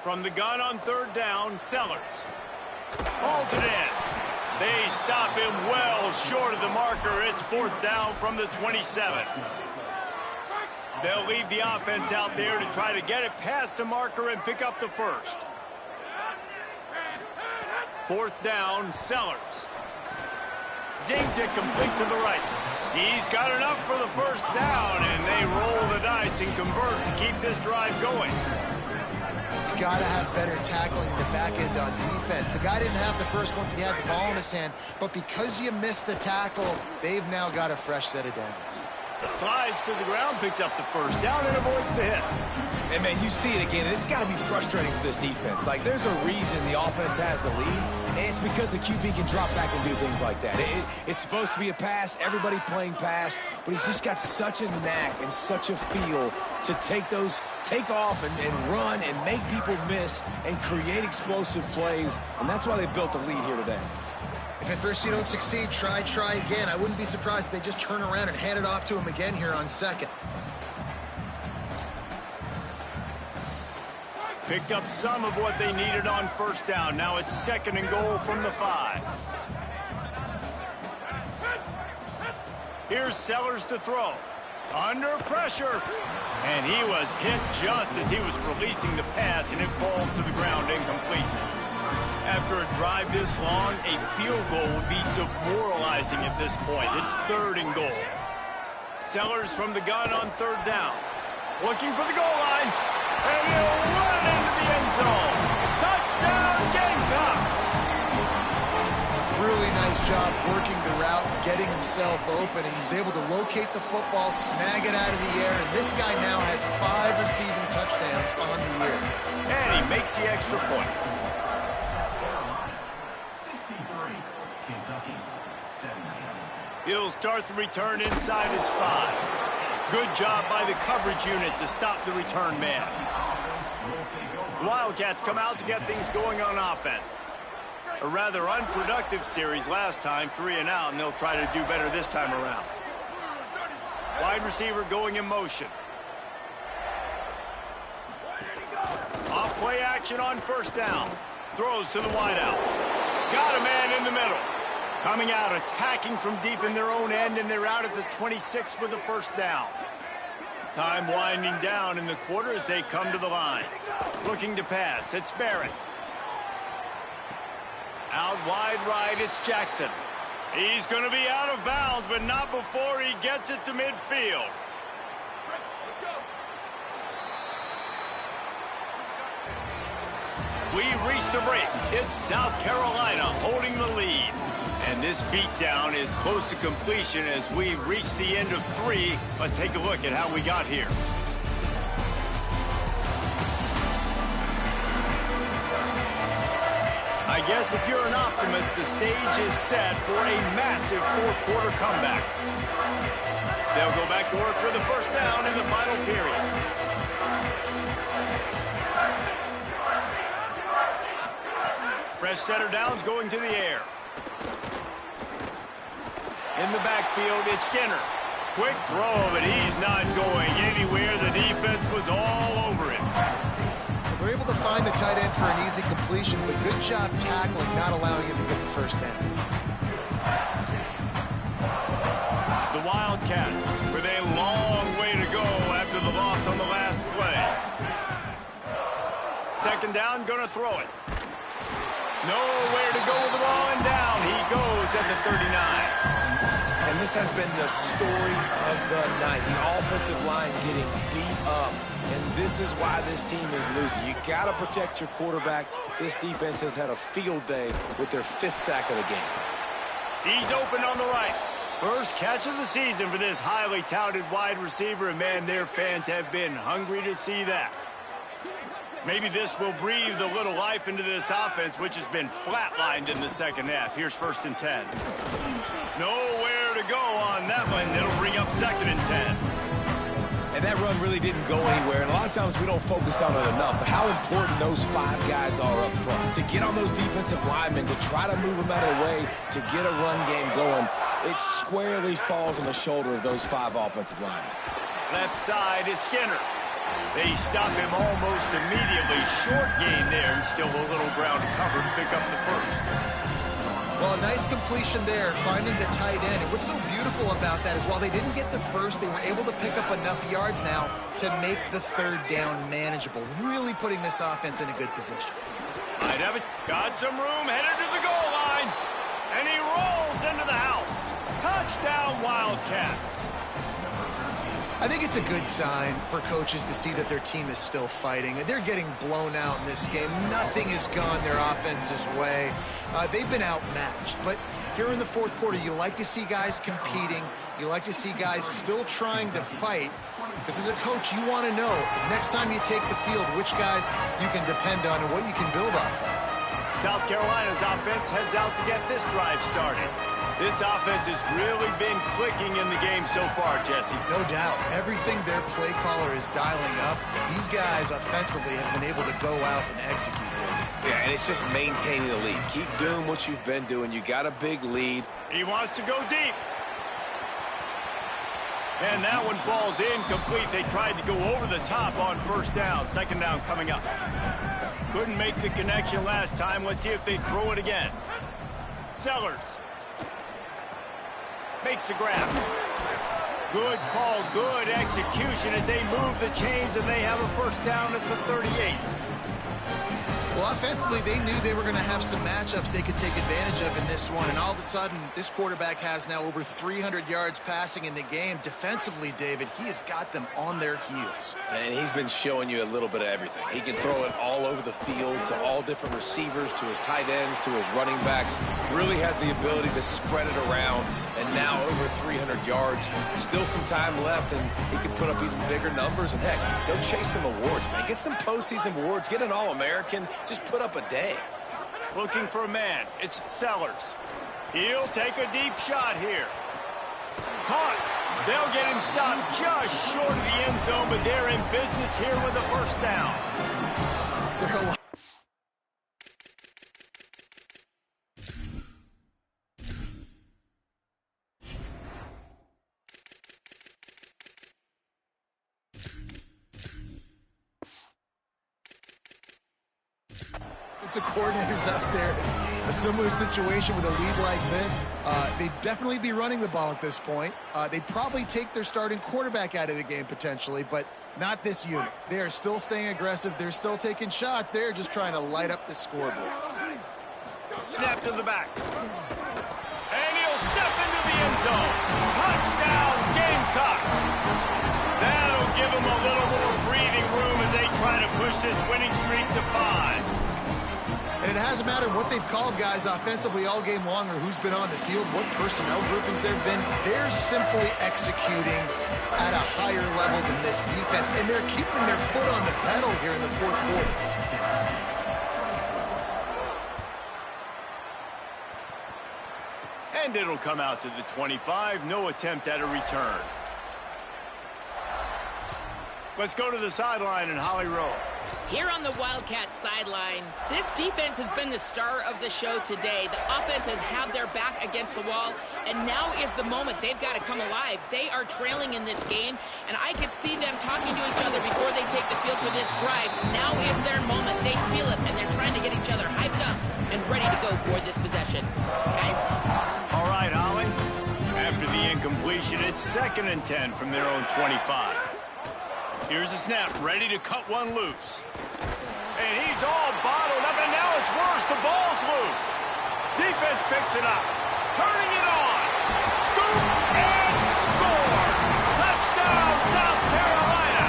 From the gun on 3rd down, Sellers. Hauls it in. They stop him well short of the marker. It's 4th down from the 27. They'll leave the offense out there to try to get it past the marker and pick up the first. 4th down, Sellers. Zings it complete to the right. He's got enough for the first down, and they roll the dice and convert to keep this drive going. Got to have better tackling in the back end on defense. The guy didn't have the first once he had the ball in his hand, but because you missed the tackle, they've now got a fresh set of downs. Slides to the ground, picks up the first down, and avoids the hit. And, man, you see it again. It's got to be frustrating for this defense. Like, there's a reason the offense has the lead, and it's because the QB can drop back and do things like that. It's supposed to be a pass, everybody playing pass, but he's just got such a knack and such a feel to take off and run and make people miss and create explosive plays, and that's why they built the lead here today. If at first you don't succeed, try again. I wouldn't be surprised if they just turn around and hand it off to him again here on 2nd. Picked up some of what they needed on first down. Now it's 2nd and goal from the 5. Here's Sellers to throw. Under pressure. And he was hit just as he was releasing the pass, and it falls to the ground incomplete. After a drive this long, a field goal would be demoralizing at this point. It's 3rd and goal. Sellers from the gun on 3rd down. Looking for the goal line. And he'll run it into the end zone. Touchdown, Gamecocks! Really nice job working the route, getting himself open, and he was able to locate the football, snag it out of the air, and this guy now has 5 receiving touchdowns on the year. And he makes the extra point. 63, Kentucky, 17. He'll start the return inside his 5. Good job by the coverage unit to stop the return man. Wildcats come out to get things going on offense. A rather unproductive series last time, 3 and out, and they'll try to do better this time around. Wide receiver going in motion. Off play action on first down. Throws to the wideout. Got a man in the middle. Coming out, attacking from deep in their own end, and they're out at the 26 with the first down. Time winding down in the quarter as they come to the line. Looking to pass, it's Barrett. Out wide right, it's Jackson. He's going to be out of bounds, but not before he gets it to midfield. We've reached the break. It's South Carolina holding the lead. And this beatdown is close to completion as we've reached the end of 3. Let's take a look at how we got here. I guess if you're an optimist, the stage is set for a massive fourth-quarter comeback. They'll go back to work for the first down in the final period. Fresh setter downs going to the air. In the backfield, it's Skinner. Quick throw, but he's not going anywhere. The defense was all over him. They're able to find the tight end for an easy completion, but good job tackling, not allowing him to get the first down. The Wildcats with a long way to go after the loss on the last play. Second down, gonna throw it. Nowhere to go with the ball, and down he goes at the 39. And this has been the story of the night. The offensive line getting beat up. And this is why this team is losing. You got to protect your quarterback. This defense has had a field day with their 5th sack of the game. He's open on the right. First catch of the season for this highly touted wide receiver. And, man, their fans have been hungry to see that. Maybe this will breathe a little life into this offense, which has been flatlined in the second half. Here's 1st and 10. Nowhere to go on that one. It'll bring up 2nd and 10. And that run really didn't go anywhere. And a lot of times we don't focus on it enough. But how important those 5 guys are up front. To get on those defensive linemen, to try to move them out of the way, to get a run game going, it squarely falls on the shoulder of those 5 offensive linemen. Left side is Skinner. They stop him almost immediately. Short gain there, and still a little ground to cover to pick up the first. Well, a nice completion there, finding the tight end. And what's so beautiful about that is while they didn't get the first, they were able to pick up enough yards now to make the 3rd down manageable, really putting this offense in a good position. Might have it. Got some room, headed to the goal line. And he rolls into the house. Touchdown, Wildcats. I think it's a good sign for coaches to see that their team is still fighting. They're getting blown out in this game. Nothing has gone their offense's way. They've been outmatched. But here in the 4th quarter, you like to see guys competing. You like to see guys still trying to fight. Because as a coach, you want to know, next time you take the field, which guys you can depend on and what you can build off of. South Carolina's offense heads out to get this drive started. This offense has really been clicking in the game so far, Jesse. No doubt. Everything their play caller is dialing up, these guys offensively have been able to go out and execute it. Yeah, and it's just maintaining the lead. Keep doing what you've been doing. You got a big lead. He wants to go deep. And that one falls incomplete. They tried to go over the top on 1st down. 2nd down coming up. Couldn't make the connection last time. Let's see if they throw it again. Sellers makes the grab. Good call, good execution as they move the chains, and they have a 1st down at the 38. Well, offensively, they knew they were going to have some matchups they could take advantage of in this one, and all of a sudden, this quarterback has now over 300 yards passing in the game. Defensively, David, he has got them on their heels. And he's been showing you a little bit of everything. He can throw it all over the field to all different receivers, to his tight ends, to his running backs. Really has the ability to spread it around, and now over 300 yards. Still some time left, and he can put up even bigger numbers. And heck, go chase some awards, man. Get some postseason awards. Get an All-American. Just put up a day. Looking for a man. It's Sellers. He'll take a deep shot here. Caught. They'll get him stopped just short of the end zone, but they're in business here with a 1st down. They're a coordinators out there, a similar situation with a lead like this. They'd definitely be running the ball at this point. They'd probably take their starting quarterback out of the game potentially, but not this unit. They are still staying aggressive. They're still taking shots. They're just trying to light up the scoreboard. Snap to the back. And he'll step into the end zone. Touchdown, Gamecocks. That'll give them a little more breathing room as they try to push this winning streak to 5. And it hasn't mattered what they've called guys offensively all game long or who's been on the field, what personnel groupings there have been. They're simply executing at a higher level than this defense, and they're keeping their foot on the pedal here in the 4th quarter. 4th And it'll come out to the 25. No attempt at a return. Let's go to the sideline in Holly Rowe. Here on the Wildcats sideline, this defense has been the star of the show today. The offense has had their back against the wall, and now is the moment they've got to come alive. They are trailing in this game, and I could see them talking to each other before they take the field for this drive. Now is their moment. They feel it, and they're trying to get each other hyped up and ready to go for this possession. Guys? All right, Holly. After the incompletion, it's 2nd and 10 from their own 25. Here's the snap, ready to cut one loose. And he's all bottled up, and now it's worse. The ball's loose. Defense picks it up. Turning it on. Scoop and score. Touchdown, South Carolina.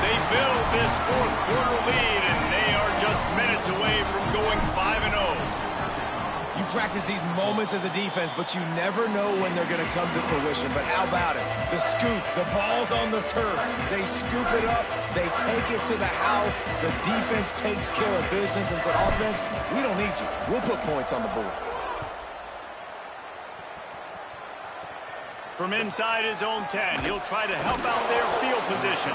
They build this 4th quarter lead, and they are just minutes away from going 5-0. You practice these moments as a defense, but you never know when they're going to come to fruition. But how about it? The scoop, the ball's on the turf. They scoop it up. They take it to the house. The defense takes care of business and said, offense, we don't need you. We'll put points on the board. From inside his own 10, he'll try to help out their field position.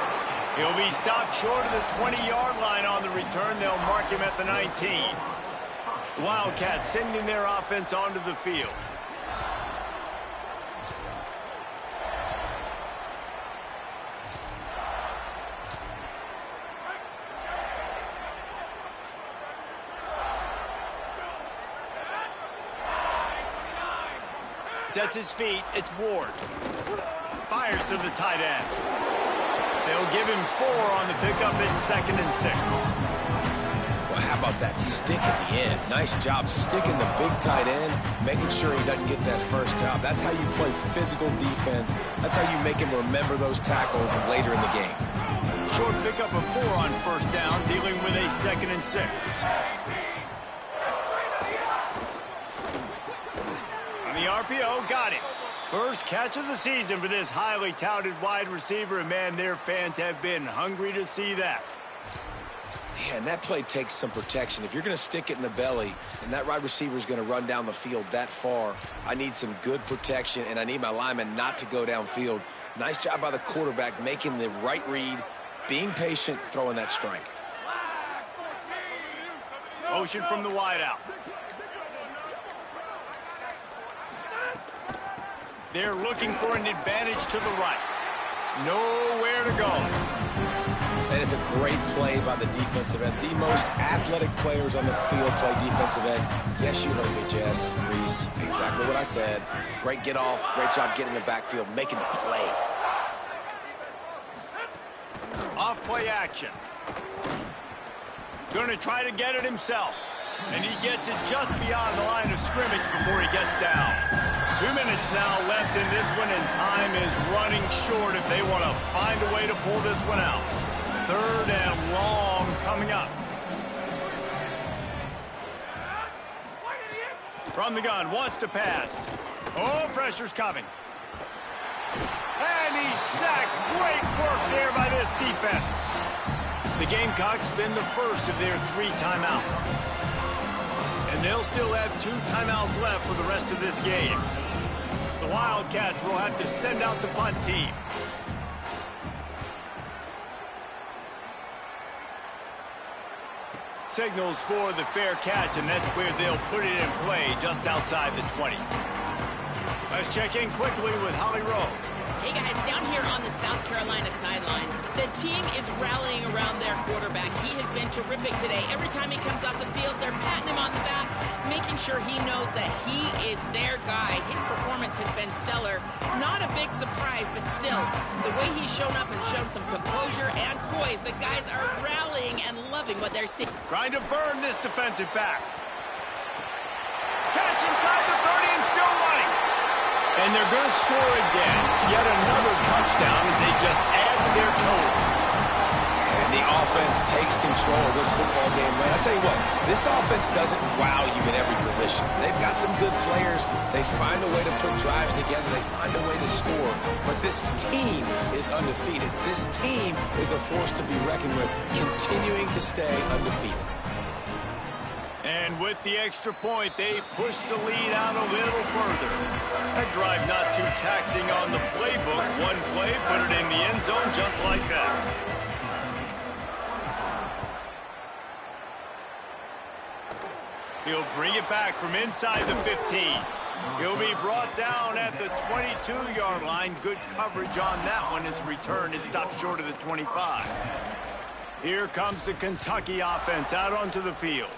He'll be stopped short of the 20-yard line on the return. They'll mark him at the 19. The Wildcats sending their offense onto the field. Sets his feet. It's Ward. Fires to the tight end. They'll give him 4 on the pickup. It's 2nd and 6. Well, how about that stick at the end? Nice job sticking the big tight end, making sure he doesn't get that first down. That's how you play physical defense. That's how you make him remember those tackles later in the game. Short pickup of 4 on 1st down, dealing with a 2nd and 6. On the RPO, got it. First catch of the season for this highly touted wide receiver, and man, their fans have been hungry to see that. Man, that play takes some protection. If you're going to stick it in the belly and that wide receiver is going to run down the field that far, I need some good protection, and I need my lineman not to go downfield. Nice job by the quarterback making the right read, being patient, throwing that strike. Motion from the wideout. They're looking for an advantage to the right. Nowhere to go. And it's a great play by the defensive end. The most athletic players on the field play defensive end. Yes, you heard me, Jess, Reese. Exactly what I said. Great get off. Great job getting in the backfield, making the play. Off play action. Going to try to get it himself. And he gets it just beyond the line of scrimmage before he gets down. 2 minutes now left in this one, and time is running short if they want to find a way to pull this one out. 3rd and long coming up. From the gun, wants to pass. Oh, pressure's coming. And he's sacked. Great work there by this defense. The Gamecocks spend the first of their 3 timeouts. And they'll still have 2 timeouts left for the rest of this game. The Wildcats will have to send out the punt team. Signals for the fair catch, and that's where they'll put it in play, just outside the 20. Let's check in quickly with Holly Rowe. Hey guys, down here on the South Carolina sideline, the team is rallying around their quarterback. He has been terrific today. Every time he comes off the field, they're patting him on the back, making sure he knows that he is their guy. His performance has been stellar. Not a big surprise, but still, the way he's shown up and shown some composure and poise, the guys are rallying and loving what they're seeing. Trying to burn this defensive back. Catch inside the 30 and still running. And they're going to score again. Yet another touchdown as they just add to their total. And the offense takes control of this football game, man. I tell you what, this offense doesn't wow you in every position. They've got some good players. They find a way to put drives together. They find a way to score. But this team is undefeated. This team is a force to be reckoned with, continuing to stay undefeated. And with the extra point, they push the lead out a little further. That drive not too taxing on the playbook. One play, put it in the end zone just like that. He'll bring it back from inside the 15. He'll be brought down at the 22-yard line. Good coverage on that one. His return is stopped short of the 25. Here comes the Kentucky offense out onto the field.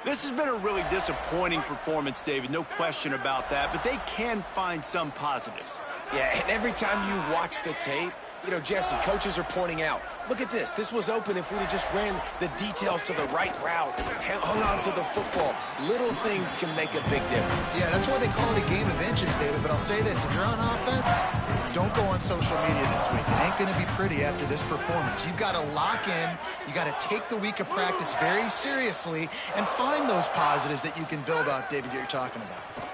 This has been a really disappointing performance, David. No question about that, but they can find some positives. Yeah, and every time you watch the tape, you know, Jesse, coaches are pointing out, look at this. This was open if we'd have just ran the details to the right route, hung on to the football. Little things can make a big difference. Yeah, that's why they call it a game of inches, David. But I'll say this, if you're on offense, don't go on social media this week. It ain't going to be pretty after this performance. You've got to lock in. You got to take the week of practice very seriously and find those positives that you can build off, David, that you're talking about.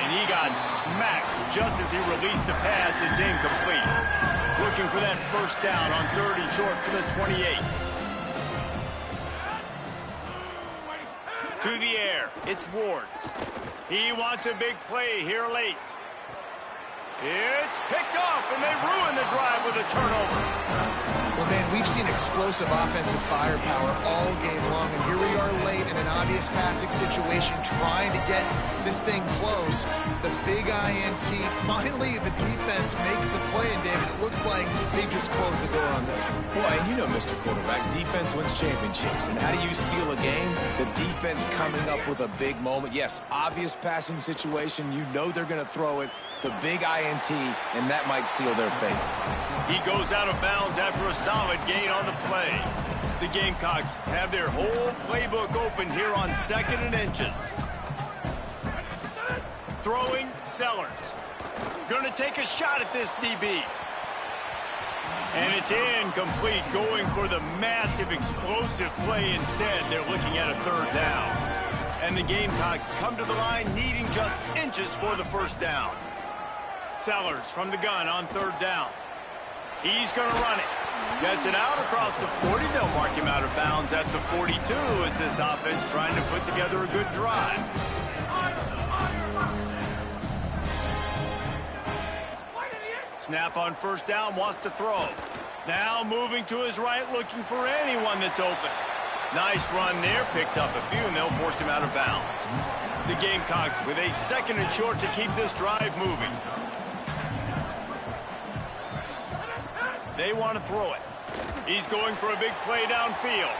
And he got smacked just as he released the pass. It's incomplete. Looking for that first down on 30, short for the 28. To the air. It's Ward. He wants a big play here late. It's picked off, and they ruin the drive with a turnover. Well, man, we've seen explosive offensive firepower all game long, and here we are late in an obvious passing situation trying to get this thing close. The big INT, finally the defense makes a play, and David, it looks like they just closed the door on this one. Boy, and you know, Mr. Quarterback, defense wins championships. And how do you seal a game? The defense coming up with a big moment. Yes, obvious passing situation. You know they're going to throw it. The big INT, and that might seal their fate. He goes out of bounds after a solid gain on the play. The Gamecocks have their whole playbook open here on 2nd and inches. Throwing, Sellers. Going to take a shot at this DB. And it's incomplete, going for the massive explosive play instead. They're looking at a 3rd down. And the Gamecocks come to the line needing just inches for the first down. Sellers from the gun on 3rd down. He's going to run it. Gets it out across the 40. They'll mark him out of bounds at the 42 as this offense trying to put together a good drive. Snap on 1st down, wants to throw. Now moving to his right, looking for anyone that's open. Nice run there, picks up a few, and they'll force him out of bounds. The Gamecocks with a 2nd and short to keep this drive moving. They want to throw it. He's going for a big play downfield.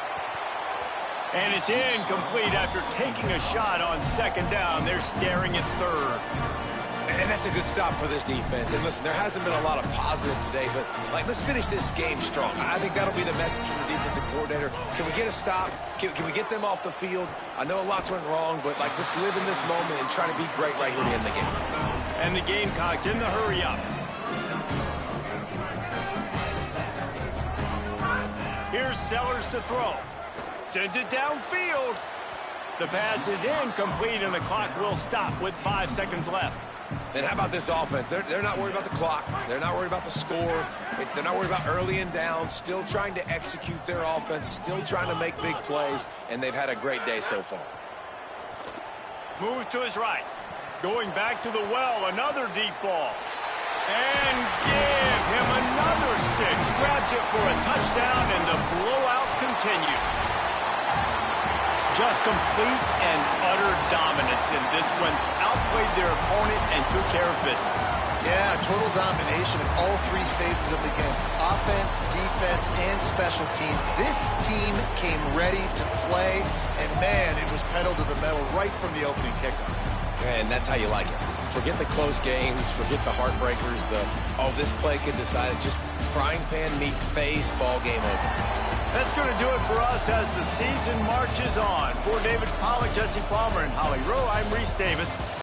And it's incomplete after taking a shot on 2nd down. They're staring at 3rd. And that's a good stop for this defense. And listen, there hasn't been a lot of positive today, but let's finish this game strong. I think that'll be the message from the defensive coordinator. Can we get a stop? Can we get them off the field? I know lots went wrong, but let's live in this moment and try to be great right here to end the game. And the Gamecocks in the hurry up. Here's Sellers to throw. Sends it downfield. The pass is incomplete, and the clock will stop with 5 seconds left. And how about this offense? They're not worried about the clock. They're not worried about the score. They're not worried about early and down. Still trying to execute their offense. Still trying to make big plays. And they've had a great day so far. Move to his right. Going back to the well. Another deep ball. And give him another 6. Grabs it for a touchdown, and the blowout continues. Just complete and utter dominance in this one. Outplayed their opponent and took care of business. Yeah, total domination of all 3 phases of the game. Offense, defense, and special teams. This team came ready to play, and man, it was pedal to the metal right from the opening kickoff. And that's how you like it. Forget the close games, forget the heartbreakers, this play could decide it. Just frying pan meet face, ball game over. That's going to do it for us as the season marches on. For David Pollack, Jesse Palmer, and Holly Rowe, I'm Reese Davis.